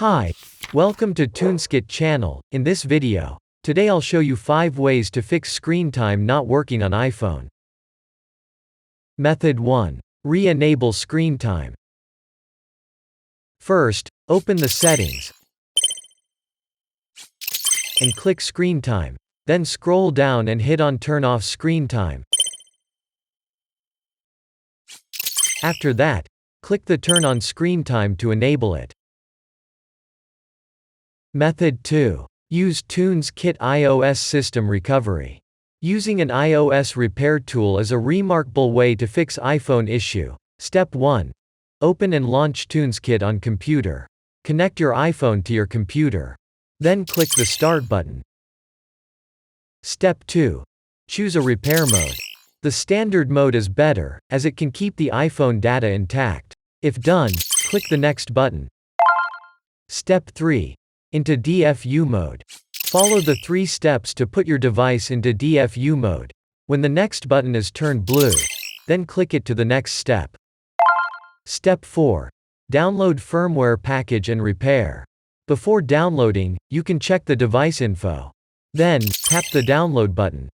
Hi, welcome to TunesKit channel. In this video, today I'll show you 5 ways to fix screen time not working on iPhone. Method 1. Re-enable screen time. First, open the settings and click screen time. Then scroll down and hit on turn off screen time. After that, click the turn on screen time to enable it. Method 2. Use TunesKit iOS system recovery. Using an iOS repair tool is a remarkable way to fix iPhone issue. Step 1. Open and launch TunesKit on computer. Connect your iPhone to your computer. Then click the Start button. Step 2. Choose a repair mode. The standard mode is better, as it can keep the iPhone data intact. If done, click the Next button. Step 3. Into DFU mode. Follow the 3 steps to put your device into DFU mode. When the Next button is turned blue, then click it to the next step. Step 4. Download firmware package and repair. Before downloading, you can check the device info. Then, tap the download button.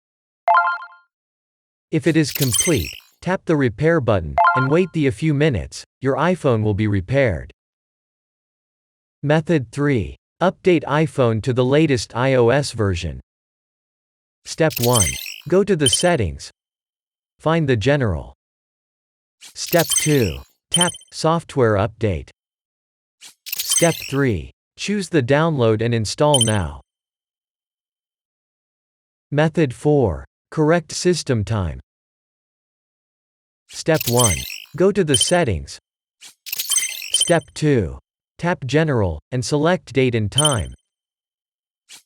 If it is complete, tap the repair button, and wait a few minutes. Your iPhone will be repaired. Method 3. Update iPhone to the latest iOS version. Step 1. Go to the settings. Find the General. Step 2. Tap Software Update. Step 3. Choose the Download and Install Now. Method 4. Correct system time. Step 1. Go to the settings. Step 2. Tap General, and select Date and Time.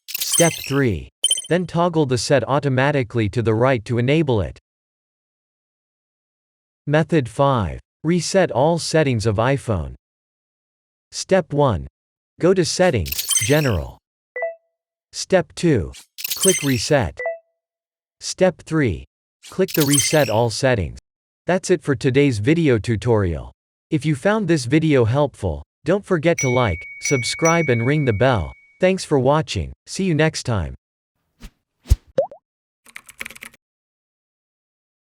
Step 3. Then toggle the set automatically to the right to enable it. Method 5. Reset all settings of iPhone. Step 1. Go to Settings, General. Step 2. Click Reset. Step 3. Click the Reset All Settings. That's it for today's video tutorial. If you found this video helpful, don't forget to like, subscribe and ring the bell. Thanks for watching. See you next time.